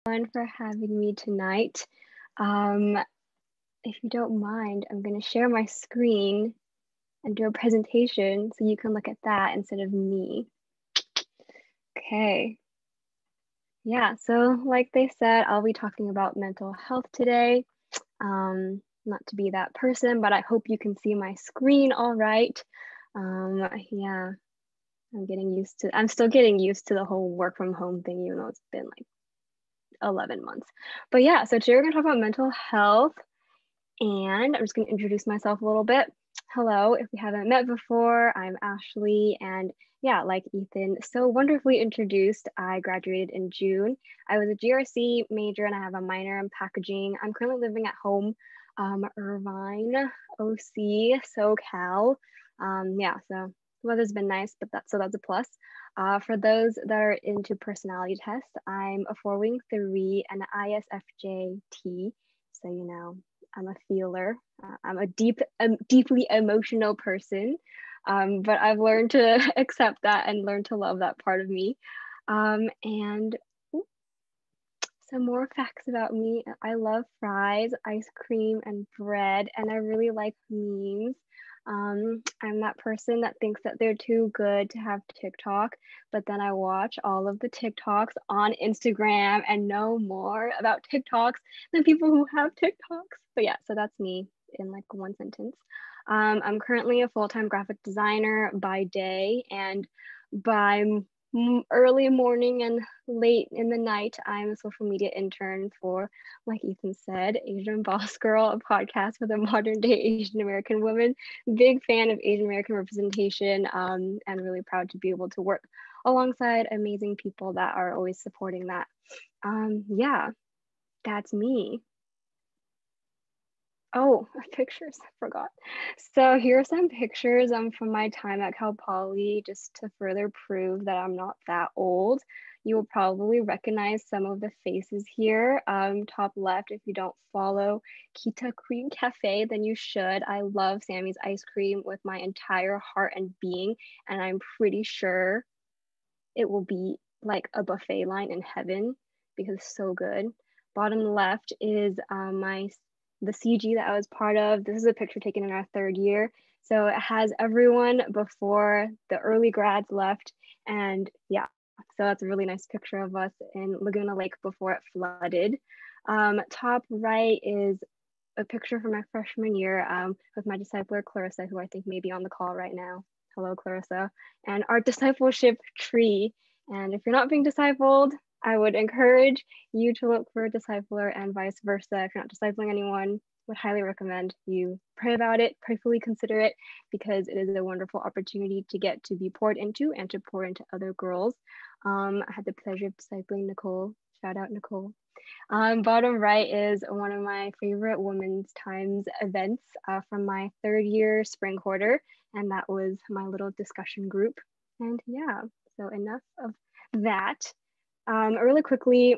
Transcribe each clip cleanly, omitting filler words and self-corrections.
For having me tonight. Um, if you don't mind, I'm going to share my screen and do a presentation so you can look at that instead of me. Okay. Yeah, so like they said, I'll be talking about mental health today. Not to be that person, but I hope you can see my screen all right. Yeah, I'm still getting used to the whole work from home thing, even though it's been like 11 months. But yeah, so today we're going to talk about mental health, and I'm just going to introduce myself a little bit. Hello, if we haven't met before, I'm Ashley, and yeah, like Ethan so wonderfully introduced, I graduated in June. I was a GRC major and I have a minor in packaging. I'm currently living at home, Irvine, OC, SoCal. Yeah, so the weather's been nice, but that's a plus. For those that are into personality tests, I'm a 4-wing 3 and an ISFJ-T. So, you know, I'm a feeler. I'm a deeply emotional person, but I've learned to accept that and learn to love that part of me. And some more facts about me. I love fries, ice cream, and bread, and I really like memes. I'm that person that thinks that they're too good to have TikTok, but then I watch all of the TikToks on Instagram and know more about TikToks than people who have TikToks. But yeah, so that's me in like one sentence. I'm currently a full-time graphic designer by day, and by early morning and late in the night, I'm a social media intern for, like Ethan said, Asian Boss Girl, a podcast for the modern day Asian American woman. Big fan of Asian American representation, and really proud to be able to work alongside amazing people that are always supporting that. Yeah, that's me. Oh, pictures, I forgot. So here are some pictures from my time at Cal Poly, just to further prove that I'm not that old. You will probably recognize some of the faces here. Top left, if you don't follow Kita Cream Cafe, then you should. I love Sammy's ice cream with my entire heart and being, and I'm pretty sure it will be like a buffet line in heaven because it's so good. Bottom left is the CG that I was part of. This is a picture taken in our 3rd year. So it has everyone before the early grads left. And yeah, so that's a really nice picture of us in Laguna Lake before it flooded. Top right is a picture from my freshman year with my discipler, Clarissa, who I think may be on the call right now. Hello, Clarissa. And our discipleship tree. And if you're not being discipled, I would encourage you to look for a discipler and vice versa. If you're not discipling anyone, would highly recommend you pray about it, prayerfully consider it, because it is a wonderful opportunity to get to be poured into and to pour into other girls. I had the pleasure of discipling Nicole. Shout out, Nicole. Bottom right is one of my favorite Women's Times events from my 3rd year spring quarter, and that was my little discussion group. And yeah, so enough of that. Really quickly,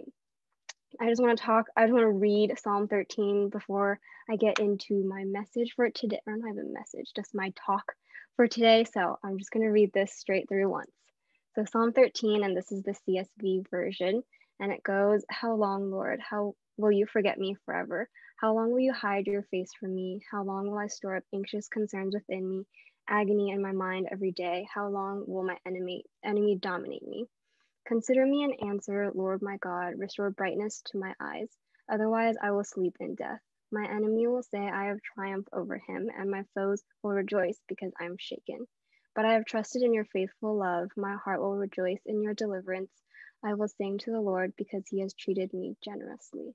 I just want to read Psalm 13 before I get into my message for today, or not even message, just my talk for today. So I'm just going to read this straight through once. So Psalm 13, and this is the CSV version, and it goes, "How long, Lord? How will you forget me forever? How long will you hide your face from me? How long will I store up anxious concerns within me, agony in my mind every day? How long will my enemy dominate me? Consider me and answer, Lord my God, restore brightness to my eyes. Otherwise, I will sleep in death. My enemy will say, I have triumphed over him, and my foes will rejoice because I am shaken. But I have trusted in your faithful love. My heart will rejoice in your deliverance. I will sing to the Lord because he has treated me generously."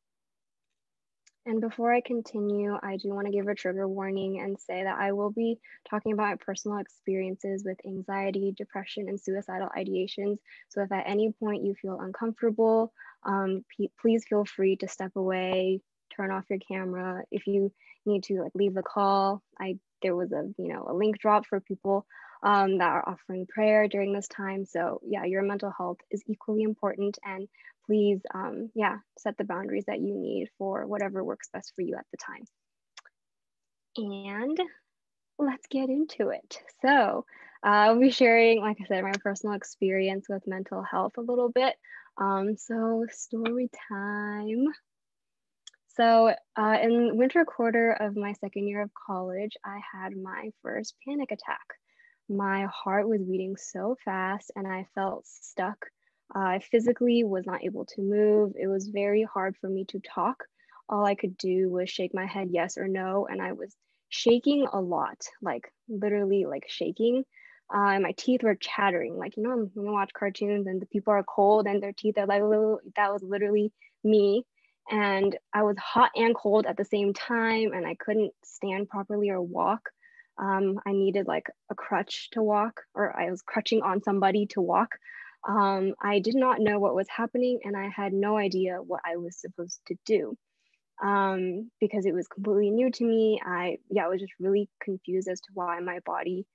And before I continue, I do want to give a trigger warning and say that I will be talking about my personal experiences with anxiety, depression, and suicidal ideations. So if at any point you feel uncomfortable, please feel free to step away, turn off your camera. If you need to like leave the call, there was a link drop for people that are offering prayer during this time. So yeah, your mental health is equally important, and please, set the boundaries that you need for whatever works best for you at the time. And let's get into it. So I'll be sharing, like I said, my personal experience with mental health a little bit. So story time. So in winter quarter of my second year of college, I had my first panic attack. My heart was beating so fast and I felt stuck. I physically was not able to move. It was very hard for me to talk. All I could do was shake my head yes or no, and I was shaking a lot, like literally like shaking. And my teeth were chattering, like you know when you watch cartoons and the people are cold and their teeth are like little. That was literally me, and I was hot and cold at the same time, and I couldn't stand properly or walk. I needed like a crutch to walk, or I was crutching on somebody to walk. I did not know what was happening, and I had no idea what I was supposed to do because it was completely new to me. I was just really confused as to why my body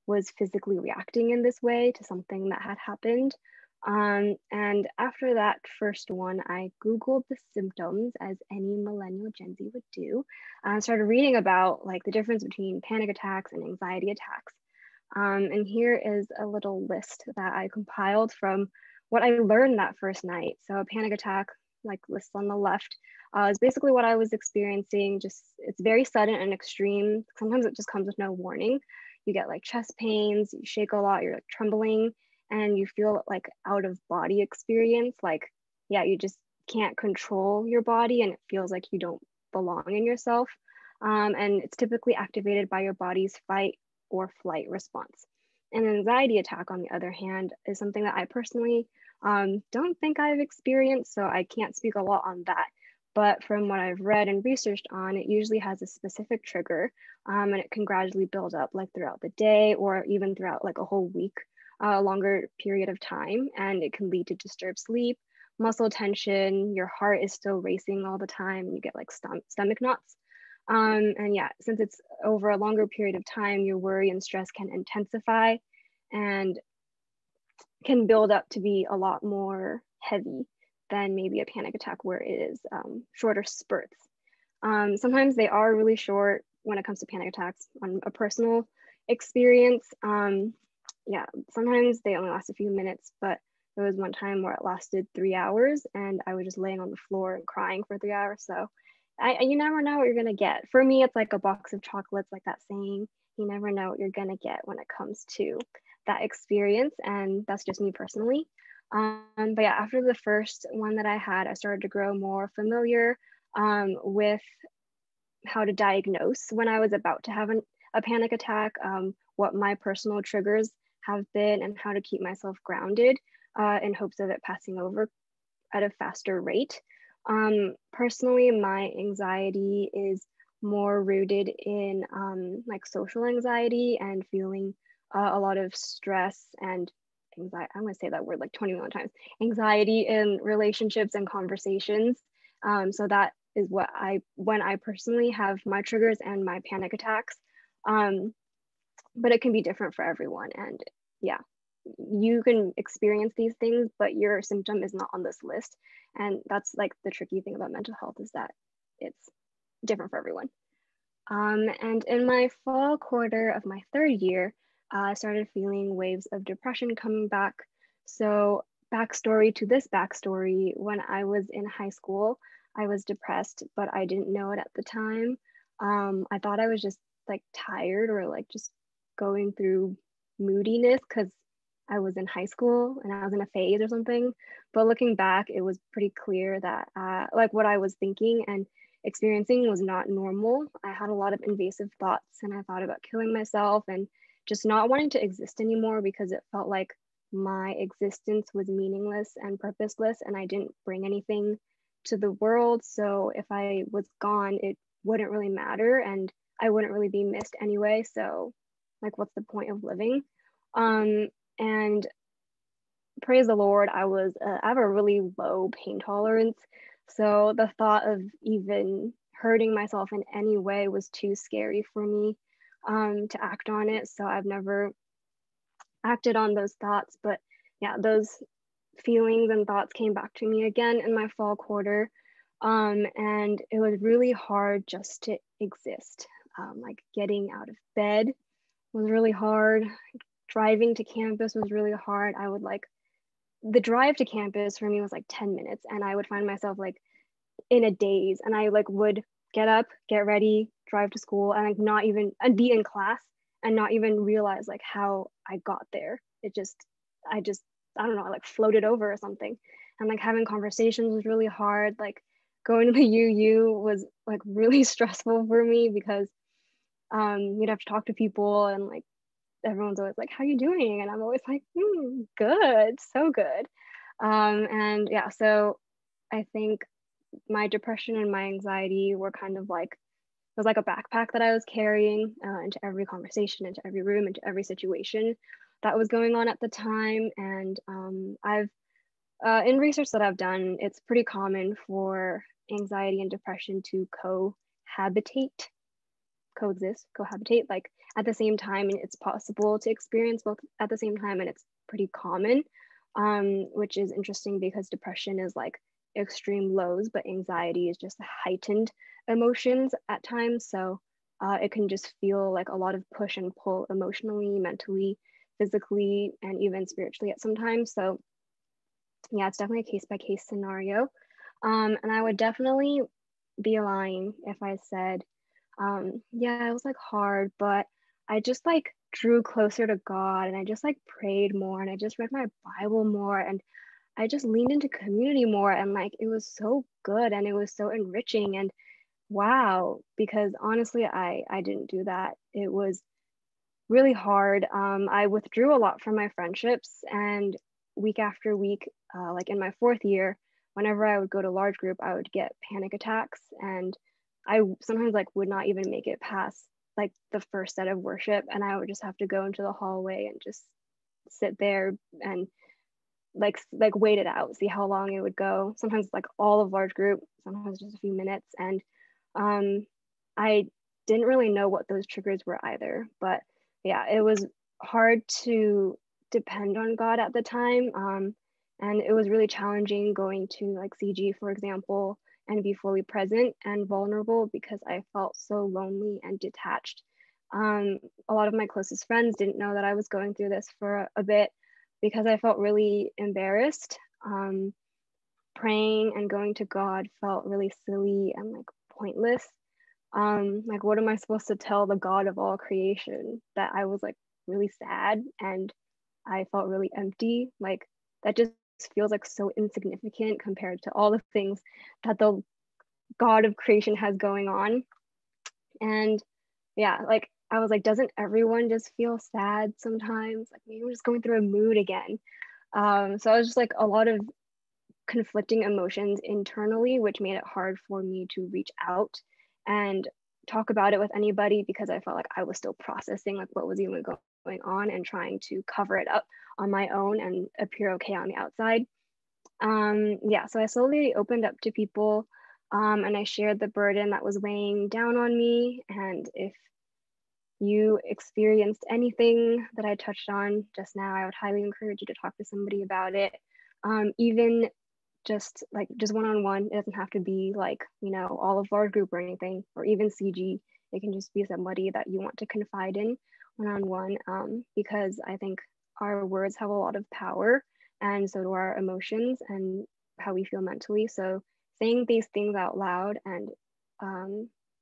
was physically reacting in this way to something that had happened. And after that first one, I Googled the symptoms as any millennial Gen Z would do. I started reading about like the difference between panic attacks and anxiety attacks. And here is a little list that I compiled from what I learned that first night. So a panic attack, like list on the left, is basically what I was experiencing. Just it's very sudden and extreme. Sometimes it just comes with no warning. You get like chest pains, you shake a lot, you're like trembling, and you feel like out of body experience. Like, yeah, you just can't control your body and it feels like you don't belong in yourself. And it's typically activated by your body's fight or flight response. An anxiety attack, on the other hand, is something that I personally don't think I've experienced, so I can't speak a lot on that. But from what I've read and researched on, it usually has a specific trigger, and it can gradually build up like throughout the day or even throughout like a whole week, a longer period of time, and it can lead to disturbed sleep, muscle tension, your heart is still racing all the time, you get like stomach knots. And yeah, since it's over a longer period of time, your worry and stress can intensify and can build up to be a lot more heavy than maybe a panic attack where it is shorter spurts. Sometimes they are really short when it comes to panic attacks on a personal experience. Yeah, sometimes they only last a few minutes, but there was one time where it lasted 3 hours and I was just laying on the floor and crying for 3 hours. So you never know what you're gonna get. For me, it's like a box of chocolates, like that saying, you never know what you're gonna get when it comes to that experience. And that's just me personally. But yeah, after the first one that I had, I started to grow more familiar with how to diagnose when I was about to have a panic attack, what my personal triggers have been, and how to keep myself grounded in hopes of it passing over at a faster rate. Personally, my anxiety is more rooted in like social anxiety and feeling a lot of stress and anxiety. I'm going to say that word like 21 times. Anxiety in relationships and conversations. So that is what when I personally have my triggers and my panic attacks. But it can be different for everyone. And yeah, you can experience these things, but your symptom is not on this list. And that's like the tricky thing about mental health is that it's different for everyone. And in my fall quarter of my third year, I started feeling waves of depression coming back. So backstory to this backstory, when I was in high school, I was depressed, but I didn't know it at the time. I thought I was just like tired or like just going through moodiness because I was in high school and I was in a phase or something. But looking back, it was pretty clear that like what I was thinking and experiencing was not normal. I had a lot of invasive thoughts and I thought about killing myself and just not wanting to exist anymore because it felt like my existence was meaningless and purposeless and I didn't bring anything to the world. So if I was gone, it wouldn't really matter and I wouldn't really be missed anyway. So like, what's the point of living? And praise the Lord, I have a really low pain tolerance. So the thought of even hurting myself in any way was too scary for me to act on it. So I've never acted on those thoughts. But yeah, those feelings and thoughts came back to me again in my fall quarter. And it was really hard just to exist. Like getting out of bed was really hard. Driving to campus was really hard. I would like the drive to campus for me was like 10 minutes, and I would find myself like in a daze, and I like would get up, get ready, drive to school, and like not even and be in class and not even realize like how I got there. I just I don't know, I like floated over or something. And like having conversations was really hard. Like going to the UU was like really stressful for me because you'd have to talk to people, and like everyone's always like, how you doing? And I'm always like, good, so good. And yeah, so I think my depression and my anxiety were kind of like, it was like a backpack that I was carrying into every conversation, into every room, into every situation that was going on at the time. And I've, in research that I've done, it's pretty common for anxiety and depression to cohabitate, coexist, cohabitate, like at the same time. And it's possible to experience both at the same time, and it's pretty common, which is interesting because depression is like extreme lows, but anxiety is just heightened emotions at times. So it can just feel like a lot of push and pull emotionally, mentally, physically, and even spiritually at some times. So yeah, it's definitely a case by case scenario. And I would definitely be lying if I said, yeah, it was like hard, but I just like drew closer to God, and I just like prayed more, and I just read my Bible more, and I just leaned into community more, and like it was so good and it was so enriching. And wow, because honestly, I didn't do that. It was really hard. I withdrew a lot from my friendships, and week after week, like in my fourth year, whenever I would go to large group, I would get panic attacks, and I sometimes like would not even make it past like the first set of worship, and I would just have to go into the hallway and just sit there and like wait it out, see how long it would go. Sometimes like all of large group, sometimes just a few minutes. And I didn't really know what those triggers were either. But yeah, it was hard to depend on God at the time. And it was really challenging going to like CG, for example, and be fully present and vulnerable because I felt so lonely and detached. A lot of my closest friends didn't know that I was going through this for a bit because I felt really embarrassed. Praying and going to God felt really silly and like pointless. Like, what am I supposed to tell the God of all creation that I was like really sad and I felt really empty? Like, that just feels like so insignificant compared to all the things that the God of creation has going on. And yeah, like, I was like, doesn't everyone just feel sad sometimes? Like, maybe I'm just going through a mood again. So I was just like a lot of conflicting emotions internally, which made it hard for me to reach out and talk about it with anybody because I felt like I was still processing like what was even going on and trying to cover it up on my own and appear okay on the outside. Yeah, so I slowly opened up to people, and I shared the burden that was weighing down on me. And if you experienced anything that I touched on just now, I would highly encourage you to talk to somebody about it. Even just one-on-one. It doesn't have to be like, you know, all of our group or anything, or even CG. It can just be somebody that you want to confide in one-on-one, because I think our words have a lot of power, and so do our emotions and how we feel mentally. So saying these things out loud and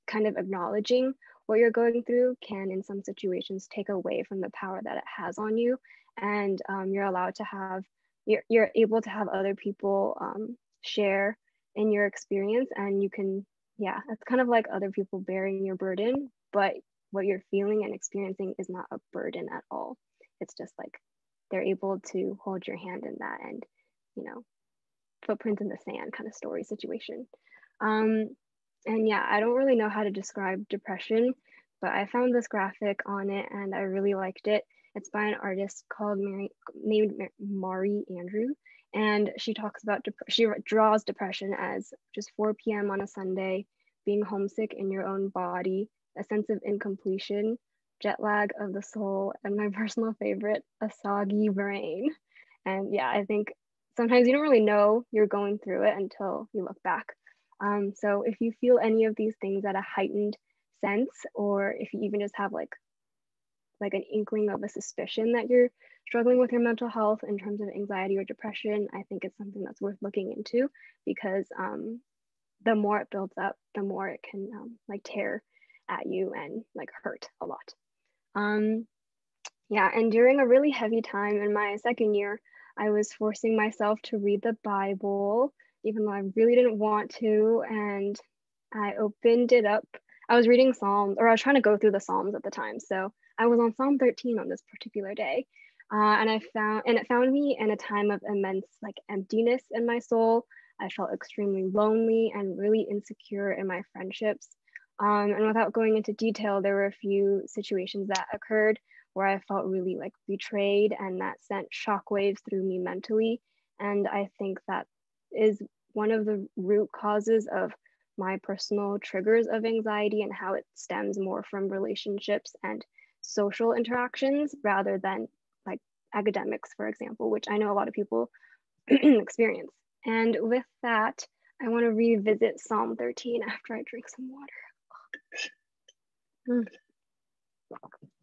kind of acknowledging what you're going through can in some situations take away from the power that it has on you. And you're allowed to have you're able to have other people share in your experience, and you can, yeah, it's kind of like other people bearing your burden, but what you're feeling and experiencing is not a burden at all. It's just like they're able to hold your hand in that, and you know, footprints in the sand kind of story situation. um, and yeah, I don't really know how to describe depression, but I found this graphic on it and I really liked it. It's by an artist called Mari Andrew. And she talks about, she draws depression as just 4 p.m. on a Sunday, being homesick in your own body, a sense of incompletion, jet lag of the soul, and my personal favorite, a soggy brain. And yeah, I think sometimes you don't really know you're going through it until you look back. So if you feel any of these things at a heightened sense, or if you even just have like an inkling of a suspicion that you're struggling with your mental health in terms of anxiety or depression, I think it's something that's worth looking into, because the more it builds up, the more it can like tear at you and like hurt a lot. Yeah, and during a really heavy time in my second year, I was forcing myself to read the Bible, even though I really didn't want to. And I opened it up. I was reading Psalms, or I was trying to go through the Psalms at the time. So I was on Psalm 13 on this particular day. And it found me in a time of immense like emptiness in my soul. I felt extremely lonely and really insecure in my friendships. And without going into detail, there were a few situations that occurred where I felt really like betrayed, and that sent shockwaves through me mentally. And I think that is one of the root causes of my personal triggers of anxiety, and how it stems more from relationships and social interactions rather than like academics, for example, which I know a lot of people experience. And with that, I want to revisit Psalm 13 after I drink some water.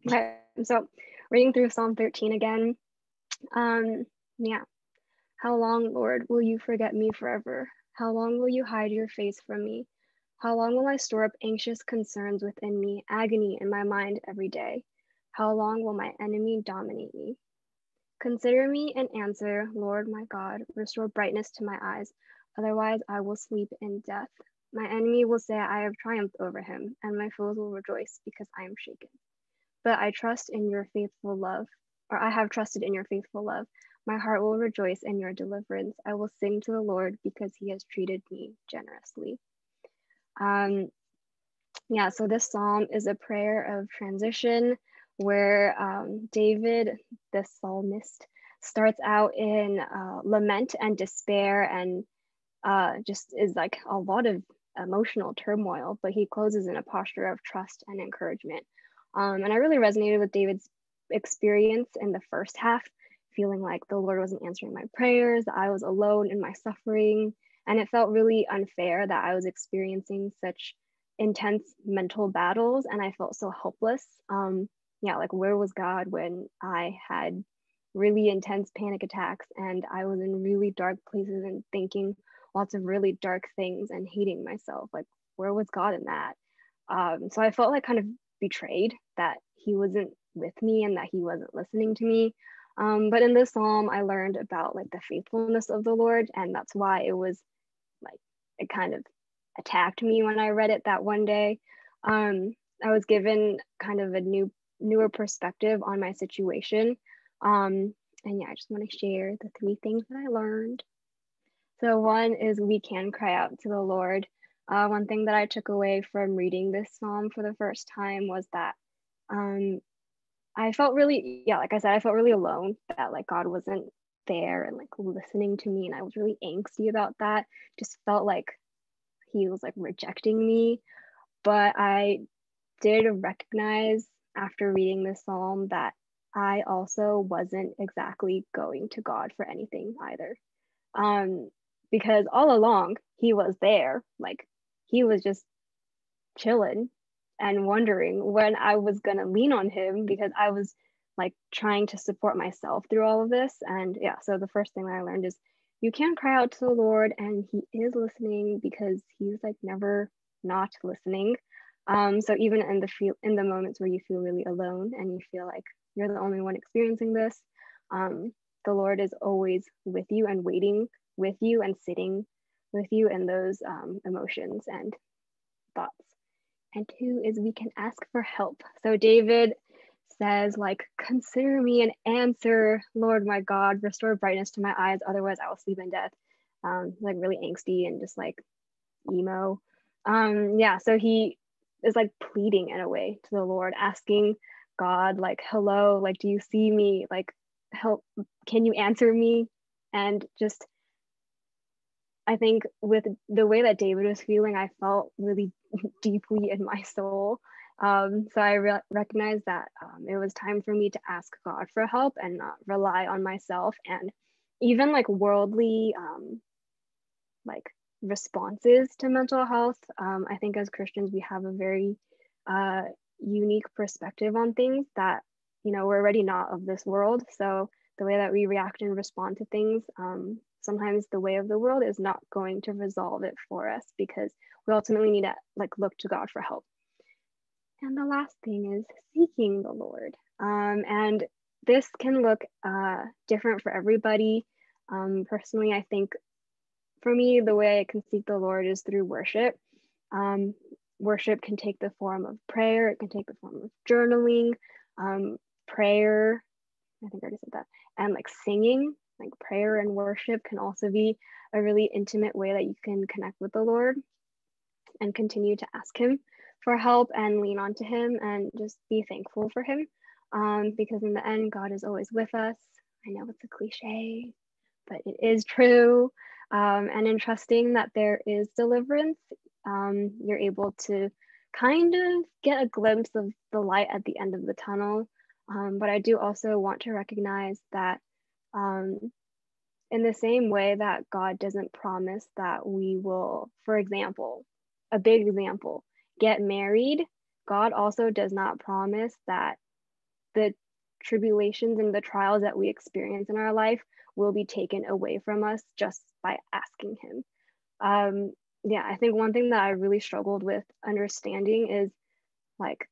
Okay, so reading through Psalm 13 again. Yeah. How long, Lord, will you forget me forever? How long will you hide your face from me? How long will I store up anxious concerns within me, agony in my mind every day? How long will my enemy dominate me? Consider me and answer, Lord my God. Restore brightness to my eyes, otherwise I will sleep in death. My enemy will say I have triumphed over him, and my foes will rejoice because I am shaken. But I trust in your faithful love, or I have trusted in your faithful love. My heart will rejoice in your deliverance. I will sing to the Lord because he has treated me generously. Yeah, so this psalm is a prayer of transition where David, the psalmist, starts out in lament and despair, and just is like a lot of emotional turmoil, but he closes in a posture of trust and encouragement. And I really resonated with David's experience in the first half, feeling like the Lord wasn't answering my prayers, I was alone in my suffering, and it felt really unfair that I was experiencing such intense mental battles and I felt so helpless. Yeah, like where was God when I had really intense panic attacks and I was in really dark places and thinking lots of really dark things and hating myself? Like, where was God in that? So I felt like kind of betrayed that he wasn't with me and that he wasn't listening to me. But in this psalm, I learned about like the faithfulness of the Lord, and that's why it was like it kind of attacked me when I read it that one day. I was given kind of a newer perspective on my situation. And yeah, I just want to share the 3 things that I learned. So one is we can cry out to the Lord. One thing that I took away from reading this psalm for the first time was that I felt really, yeah, like I said, I felt really alone, that like God wasn't there and like listening to me. And I was really angsty about that. Just felt like he was like rejecting me. But I did recognize after reading this psalm that I also wasn't exactly going to God for anything either. Because all along he was there, like he was just chilling and wondering when I was gonna lean on him, because I was like trying to support myself through all of this. And yeah, so the first thing I learned is you can cry out to the Lord and he is listening, because he's like never not listening. So even in the moments where you feel really alone and you feel like you're the only one experiencing this, the Lord is always with you and waiting with you and sitting with you in those emotions and thoughts. And 2 is we can ask for help. So David says, like, consider me and answer, Lord my God, restore brightness to my eyes, otherwise I will sleep in death. Like really angsty and just like emo. Yeah, so he is like pleading in a way to the Lord, asking God, like, hello, like, do you see me? Like, help, can you answer me? And just, I think with the way that David was feeling, I felt really deeply in my soul. So I recognized that it was time for me to ask God for help and not rely on myself and even like worldly like responses to mental health. I think as Christians, we have a very unique perspective on things that we're already not of this world. So the way that we react and respond to things, sometimes the way of the world is not going to resolve it for us, because we ultimately need to like look to God for help. And the last thing is seeking the Lord. And this can look different for everybody. Personally, I think for me, the way I can seek the Lord is through worship. Worship can take the form of prayer. It can take the form of journaling, prayer. I think I already said that. And like singing, like prayer and worship can also be a really intimate way that you can connect with the Lord and continue to ask Him for help and lean onto Him and just be thankful for Him. Because in the end, God is always with us. I know it's a cliche, but it is true. And in trusting that there is deliverance, you're able to kind of get a glimpse of the light at the end of the tunnel. But I do also want to recognize that in the same way that God doesn't promise that we will, for example, a big example, get married, God also does not promise that the tribulations and the trials that we experience in our life will be taken away from us just by asking Him. Yeah, I think one thing that I really struggled with understanding is like,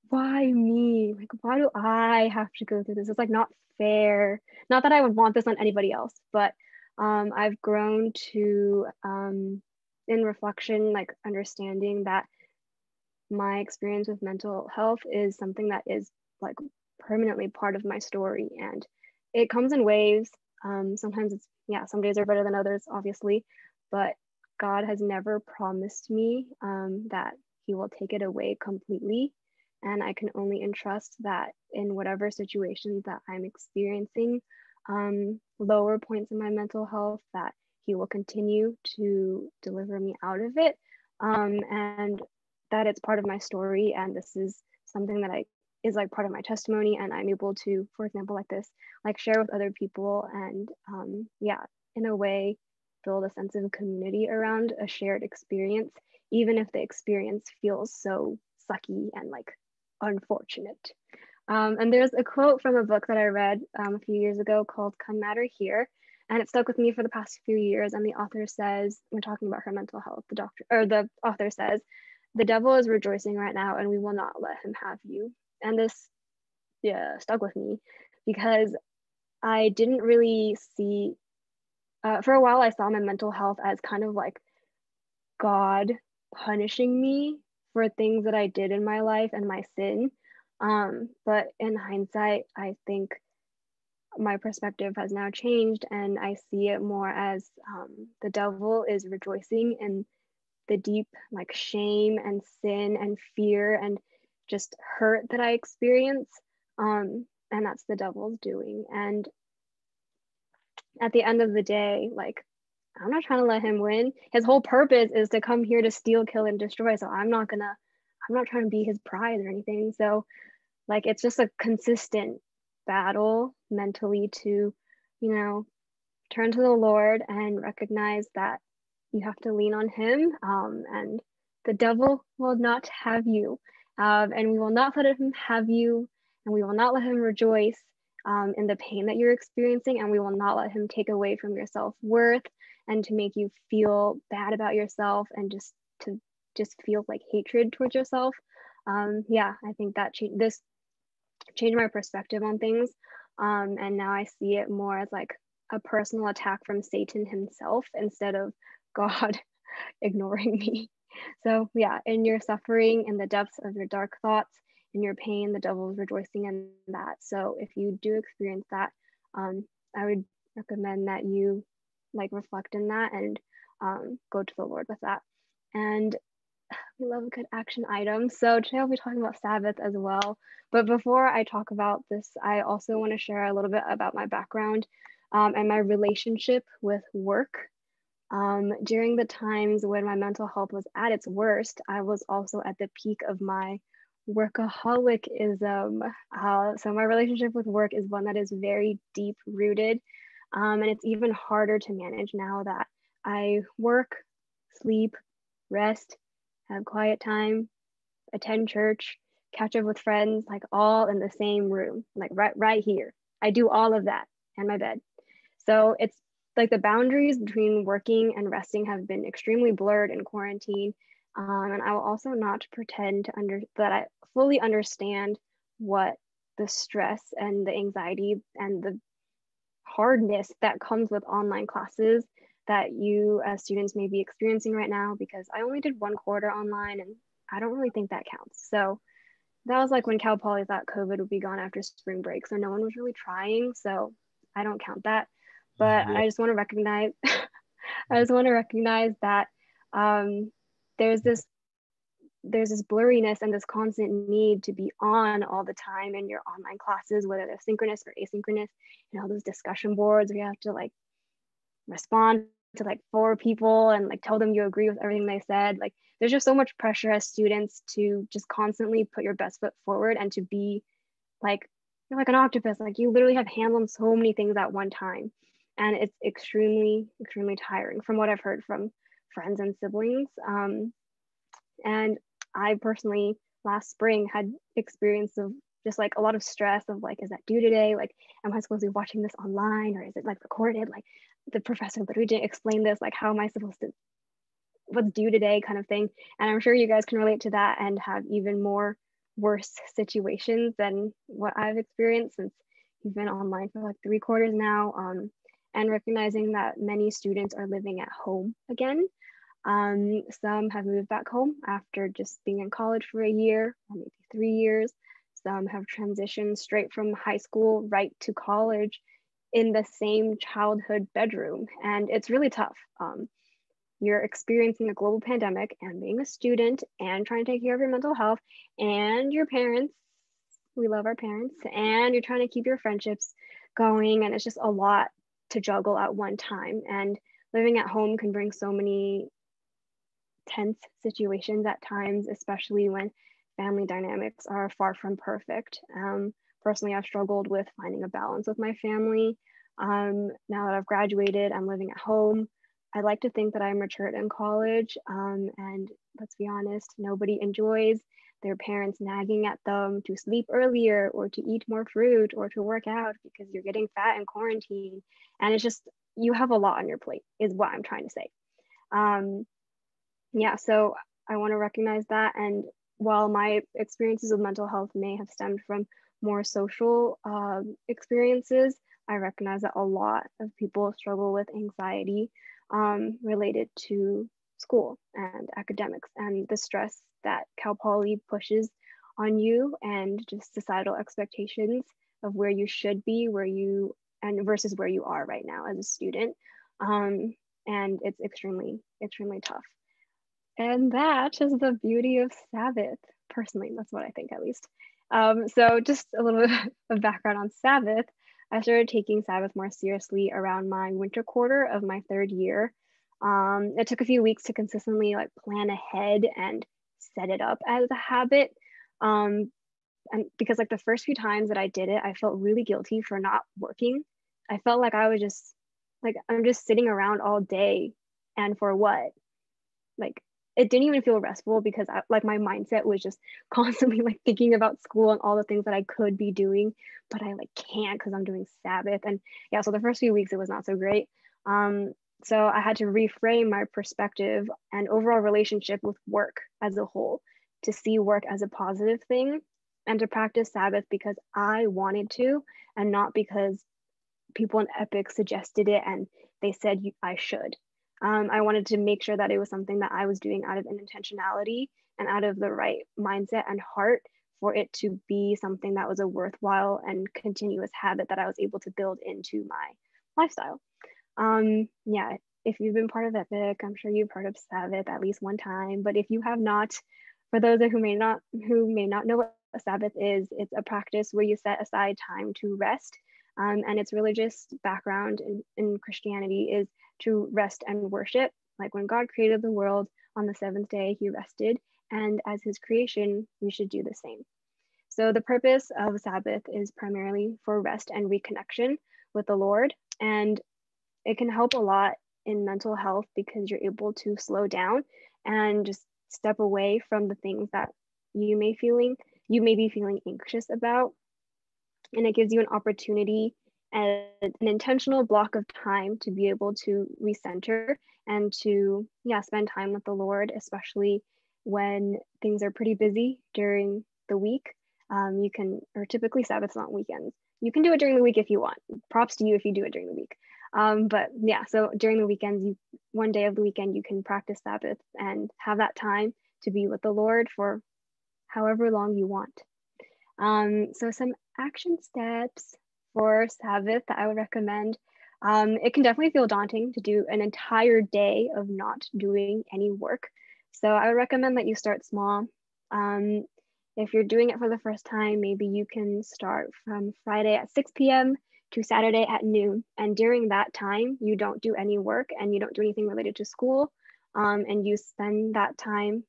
why me? Like, why do I have to go through this? It's like not fair. Not that I would want this on anybody else, but I've grown to, in reflection, like understanding that my experience with mental health is something that is like permanently part of my story, and it comes in waves. Sometimes it's, yeah, some days are better than others, obviously, but God has never promised me that He will take it away completely. And I can only entrust that in whatever situations that I'm experiencing, lower points in my mental health, that He will continue to deliver me out of it. And that it's part of my story. And this is something that is like part of my testimony. And I'm able to, for example, like this, like share with other people and yeah, in a way, build a sense of community around a shared experience, even if the experience feels so sucky and like unfortunate. And there's a quote from a book that I read a few years ago called Come Matter Here. And it stuck with me for the past few years. And the author says, when talking about her mental health, the author says, the devil is rejoicing right now and we will not let him have you. And this, yeah, stuck with me because I didn't really see, for a while I saw my mental health as kind of like God punishing me for things that I did in my life and my sin. But in hindsight, I think my perspective has now changed and I see it more as the devil is rejoicing in the deep like shame and sin and fear and just hurt that I experience. And that's the devil's doing. And at the end of the day, like, I'm not trying to let him win. His whole purpose is to come here to steal, kill, and destroy. So I'm not trying to be his prize or anything. So like, it's just a consistent battle mentally to, turn to the Lord and recognize that you have to lean on Him, and the devil will not have you, and we will not let him have you, and we will not let him rejoice in the pain that you're experiencing, and we will not let him take away from your self-worth and to make you feel bad about yourself and just feel like hatred towards yourself. Yeah, I think that this changed my perspective on things, and now I see it more as like a personal attack from Satan himself instead of God ignoring me. So yeah, in your suffering, in the depths of your dark thoughts, in your pain, the devil is rejoicing in that. So if you do experience that, I would recommend that you like reflect in that and go to the Lord with that. And we love a good action item. So today I'll be talking about Sabbath as well. But before I talk about this, I also want to share a little bit about my background and my relationship with work. During the times when my mental health was at its worst, I was also at the peak of my workaholicism. So my relationship with work is one that is very deep rooted. And it's even harder to manage now that I work, sleep, rest, have quiet time, attend church, catch up with friends, like all in the same room, like right here. I do all of that in my bed. So it's like the boundaries between working and resting have been extremely blurred in quarantine. And I will also not pretend that I fully understand what the stress and the anxiety and the hardness that comes with online classes that you as students may be experiencing right now, because I only did one quarter online and I don't really think that counts. So that was like when Cal Poly thought COVID would be gone after spring break. So no one was really trying. So I don't count that. But Yeah. I just want to recognize, I just want to recognize that um, there's this there's this blurriness and this constant need to be on all the time in your online classes, whether they're synchronous or asynchronous, and all those discussion boards where you have to like respond to like 4 people and like tell them you agree with everything they said. Like there's just so much pressure as students to just constantly put your best foot forward and to be like, you're like an octopus. Like you literally have hands on so many things at one time. And it's extremely, extremely tiring from what I've heard from friends and siblings. And I personally last spring had experience of just like a lot of stress of like, is that due today? Like, am I supposed to be watching this online or is it like recorded? Like the professor literally didn't explain this. Like, how am I supposed to, what's due today kind of thing? And I'm sure you guys can relate to that and have even more worse situations than what I've experienced since you've been online for like 3 quarters now. And recognizing that many students are living at home again. Some have moved back home after just being in college for a year or maybe 3 years. Some have transitioned straight from high school right to college in the same childhood bedroom. And it's really tough. You're experiencing a global pandemic and being a student and trying to take care of your mental health and your parents. We love our parents. And you're trying to keep your friendships going. And it's just a lot to juggle at one time. And living at home can bring so many tense situations at times, especially when family dynamics are far from perfect. Personally, I've struggled with finding a balance with my family. Now that I've graduated, I'm living at home. I like to think that I'm matured in college. And let's be honest, nobody enjoys their parents nagging at them to sleep earlier or to eat more fruit or to work out because you're getting fat in quarantine. And it's just, you have a lot on your plate, is what I'm trying to say. Yeah, so I want to recognize that. And while my experiences with mental health may have stemmed from more social experiences, I recognize that a lot of people struggle with anxiety related to school and academics and the stress that Cal Poly pushes on you and just societal expectations of where you should be, where you and versus where you are right now as a student. And it's extremely, extremely tough. And that is the beauty of Sabbath. Personally, that's what I think at least. So just a little bit of background on Sabbath. I started taking Sabbath more seriously around my winter quarter of my 3rd year. It took a few weeks to consistently like plan ahead and set it up as a habit. And because like the first few times that I did it, I felt really guilty for not working. I felt like I was just like, I'm just sitting around all day and for what? Like it didn't even feel restful because like my mindset was just constantly like thinking about school and all the things that I could be doing, but I like can't because I'm doing Sabbath. And yeah, so the first few weeks it was not so great. So I had to reframe my perspective and overall relationship with work as a whole, to see work as a positive thing and to practice Sabbath because I wanted to and not because people in Epic suggested it and they said I should. I wanted to make sure that it was something that I was doing out of an intentionality and out of the right mindset and heart for it to be something that was a worthwhile and continuous habit that I was able to build into my lifestyle. Yeah, if you've been part of Epic, I'm sure you've heard of Sabbath at least one time. But if you have not, for those who may not know what a Sabbath is, it's a practice where you set aside time to rest. And its religious background in Christianity is to rest and worship. Like when God created the world on the 7th day, he rested. And as his creation, we should do the same. So the purpose of Sabbath is primarily for rest and reconnection with the Lord. And it can help a lot in mental health because you're able to slow down and just step away from the things that you may you may be feeling anxious about. And it gives you an opportunity and an intentional block of time to be able to recenter and to, yeah, spend time with the Lord, especially when things are pretty busy during the week. You can, or typically Sabbath's not weekends. You can do it during the week if you want. Props to you if you do it during the week. But yeah, so during the weekends, one day of the weekend, you can practice Sabbath and have that time to be with the Lord for however long you want. So some action steps for Sabbath that I would recommend. It can definitely feel daunting to do an entire day of not doing any work. So I would recommend that you start small. If you're doing it for the first time, maybe you can start from Friday at 6 p.m. to Saturday at noon. And during that time, you don't do any work and you don't do anything related to school. And you spend that time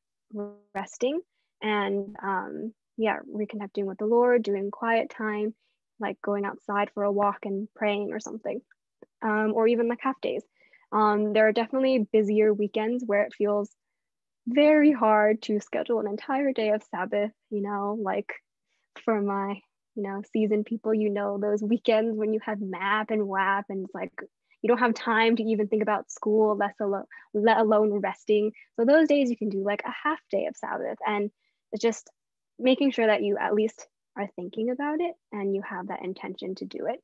resting and yeah, reconnecting with the Lord, doing quiet time, like going outside for a walk and praying or something, or even like half days. There are definitely busier weekends where it feels very hard to schedule an entire day of Sabbath, like for my, seasoned people, those weekends when you have MAP and WAP and it's like, you don't have time to even think about school, let alone resting. So those days you can do like a half day of Sabbath, and it's just making sure that you at least are thinking about it and you have that intention to do it.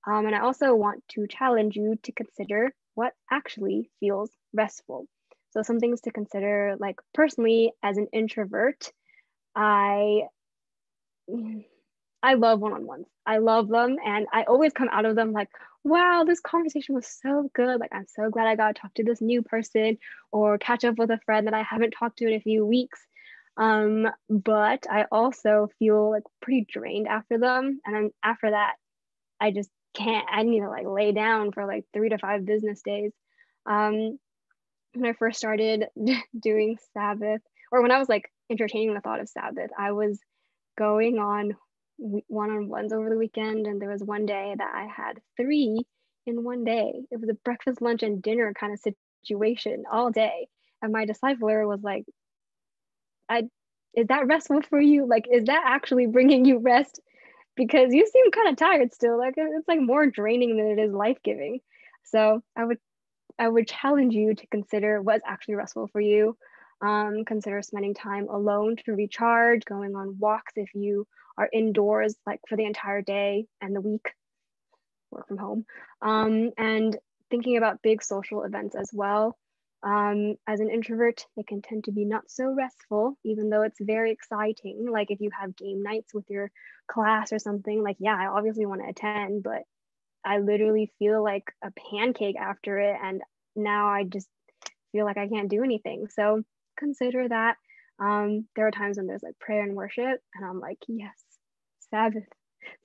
And I also want to challenge you to consider what actually feels restful. So some things to consider, like personally as an introvert, I love one-on-ones. I love them. And I always come out of them like, wow, this conversation was so good. Like, I'm so glad I got to talk to this new person or catch up with a friend that I haven't talked to in a few weeks. But I also feel like pretty drained after them. And then after that, I just can't, I need to like lay down for like 3 to 5 business days. When I first started doing Sabbath, or when I was like entertaining the thought of Sabbath, I was going on one-on-ones over the weekend, and there was one day that I had 3 in one day. It was a breakfast, lunch, and dinner kind of situation all day. And my discipler was like, is that restful for you? Like, is that actually bringing you rest? Because you seem kind of tired still. Like, it's like more draining than it is life-giving. So I would challenge you to consider what's actually restful for you. Consider spending time alone to recharge, going on walks if you are indoors like for the entire day and the week, work from home, and thinking about big social events as well. As an introvert, they can tend to be not so restful, even though it's very exciting. Like if you have game nights with your class or something, like, yeah, I obviously want to attend, but I literally feel like a pancake after it. And now I just feel like I can't do anything. So consider that. There are times when there's like prayer and worship, and I'm like, yes, Sabbath,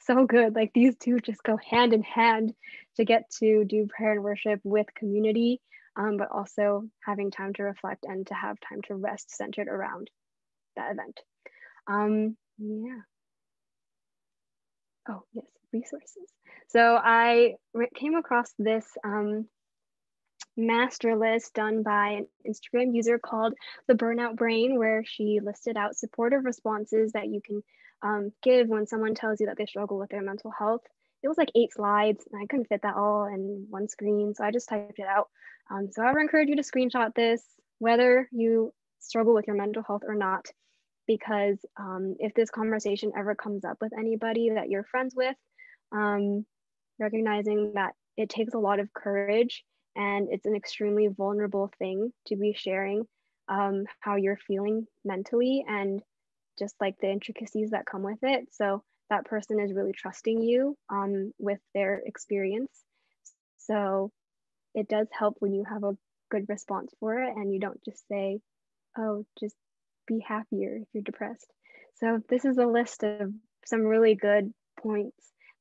so good. Like these two just go hand in hand to get to do prayer and worship with community, but also having time to reflect and to have time to rest centered around that event. Yeah. Oh, yes, resources. So I came across this master list done by an Instagram user called The Burnout Brain, where she listed out supportive responses that you can give when someone tells you that they struggle with their mental health. It was like 8 slides, and I couldn't fit that all in one screen, so I just typed it out. So I would encourage you to screenshot this, whether you struggle with your mental health or not, because if this conversation ever comes up with anybody that you're friends with, recognizing that it takes a lot of courage and it's an extremely vulnerable thing to be sharing how you're feeling mentally and just like the intricacies that come with it. So that person is really trusting you with their experience. So it does help when you have a good response for it and you don't just say, oh, just be happier if you're depressed. So this is a list of some really good points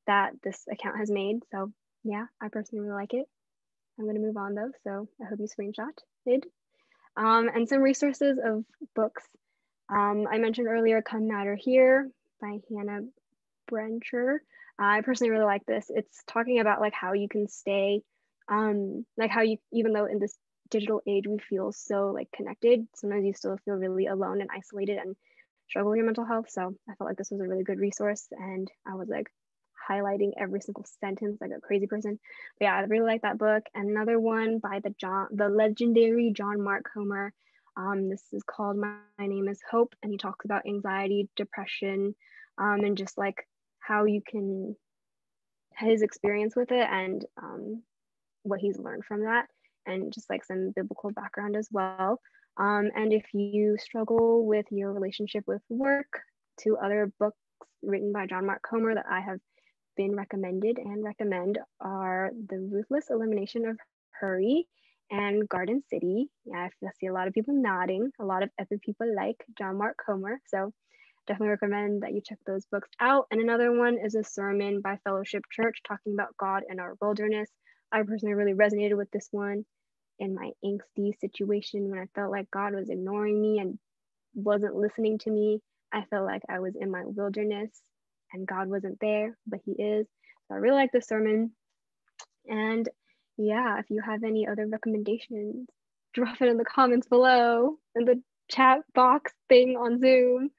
that this account has made. So yeah, I personally really like it. I'm going to move on though, so I hope you screenshotted. And some resources of books. I mentioned earlier Come Matter Here by Hannah Brencher. I personally really like this. It's talking about like how you can stay, like how you, even though in this digital age we feel so like connected, sometimes you still feel really alone and isolated, and struggle with your mental health. So I felt like this was a really good resource, and I was like highlighting every single sentence like a crazy person. But yeah, I really like that book. And another one by the legendary John Mark Comer. This is called My Name is Hope, and he talks about anxiety, depression, and just like how you can, his experience with it, and what he's learned from that, and just like some biblical background as well. And if you struggle with your relationship with work, two other books written by John Mark Comer that I have been recommended and recommend are The Ruthless Elimination of Hurry and Garden City. Yeah, I see a lot of people nodding. A lot of epic people like John Mark Comer. So definitely recommend that you check those books out. And another one is a sermon by Fellowship Church talking about God in our wilderness. I personally really resonated with this one in my angsty situation when I felt like God was ignoring me and wasn't listening to me. I felt like I was in my wilderness and God wasn't there, but He is. So I really like this sermon. And yeah, if you have any other recommendations, drop it in the comments below in the chat box thing on Zoom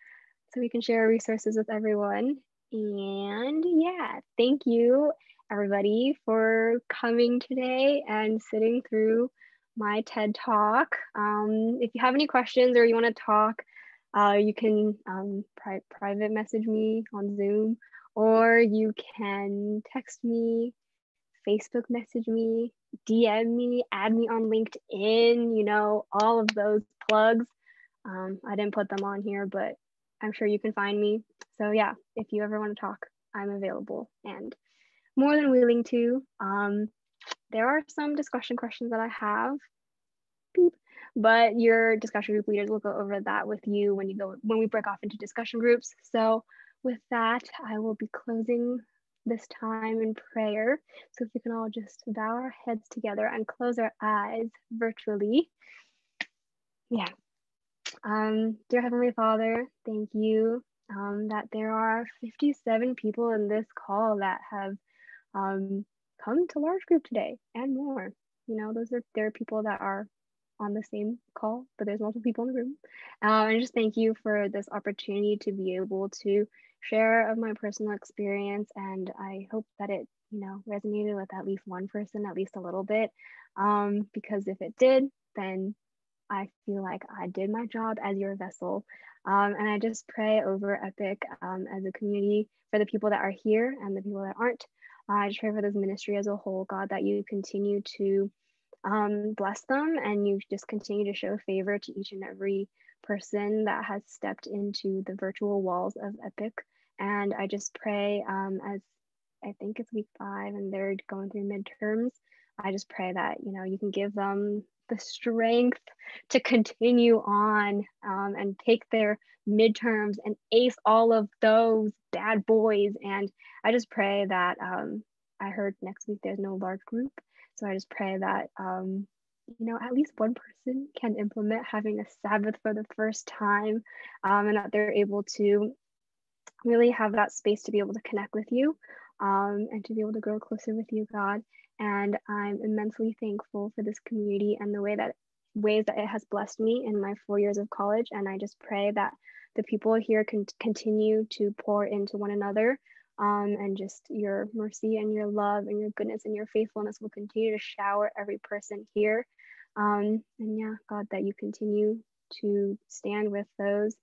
so we can share resources with everyone. And yeah, thank you everybody for coming today and sitting through my TED Talk. If you have any questions or you want to talk, you can private message me on Zoom, or you can text me, Facebook message me, DM me, add me on LinkedIn, you know, all of those plugs. I didn't put them on here, but I'm sure you can find me. So yeah, if you ever want to talk, I'm available and more than willing to. There are some discussion questions that I have, beep, but your discussion group leaders will go over that with you when we break off into discussion groups. So with that, I will be closing this time in prayer. So if we can all just bow our heads together and close our eyes virtually. Yeah. Dear Heavenly Father, thank you that there are 57 people in this call that have come to large group today and more. You know, there are people that are on the same call, but there's multiple people in the room. And just thank you for this opportunity to be able to share of my personal experience. And I hope that it, you know, resonated with at least one person, at least a little bit. Because if it did, then I feel like I did my job as your vessel. And I just pray over Epic as a community for the people that are here and the people that aren't. I just pray for this ministry as a whole, God, that you continue to bless them and you just continue to show favor to each and every person that has stepped into the virtual walls of Epic. And I just pray as I think it's week 5 and they're going through midterms, I just pray that, you know, you can give them the strength to continue on and take their midterms and ace all of those bad boys. And I just pray that I heard next week there's no large group. So I just pray that, you know, at least one person can implement having a Sabbath for the first time and that they're able to really have that space to be able to connect with you and to be able to grow closer with you, God. And I'm immensely thankful for this community and the ways that it has blessed me in my 4 years of college. And I just pray that the people here can continue to pour into one another and just your mercy and your love and your goodness and your faithfulness will continue to shower every person here. And yeah, God, that you continue to stand with those,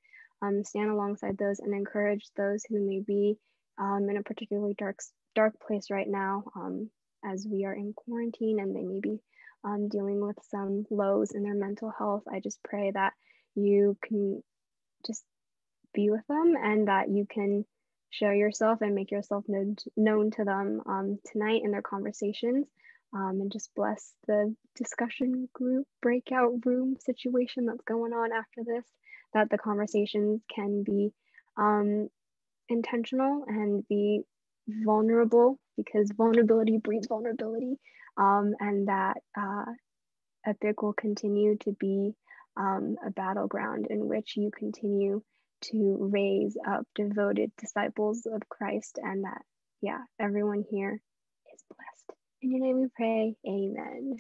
stand alongside those and encourage those who may be in a particularly dark place right now as we are in quarantine and they may be dealing with some lows in their mental health. I just pray that you can just be with them and that you can show yourself and make yourself known to them tonight in their conversations and just bless the discussion group breakout room situation that's going on after this, that the conversations can be intentional and be vulnerable because vulnerability breeds vulnerability and that Epic will continue to be a battleground in which you continue to raise up devoted disciples of Christ and that, yeah, everyone here is blessed. In your name we pray, amen.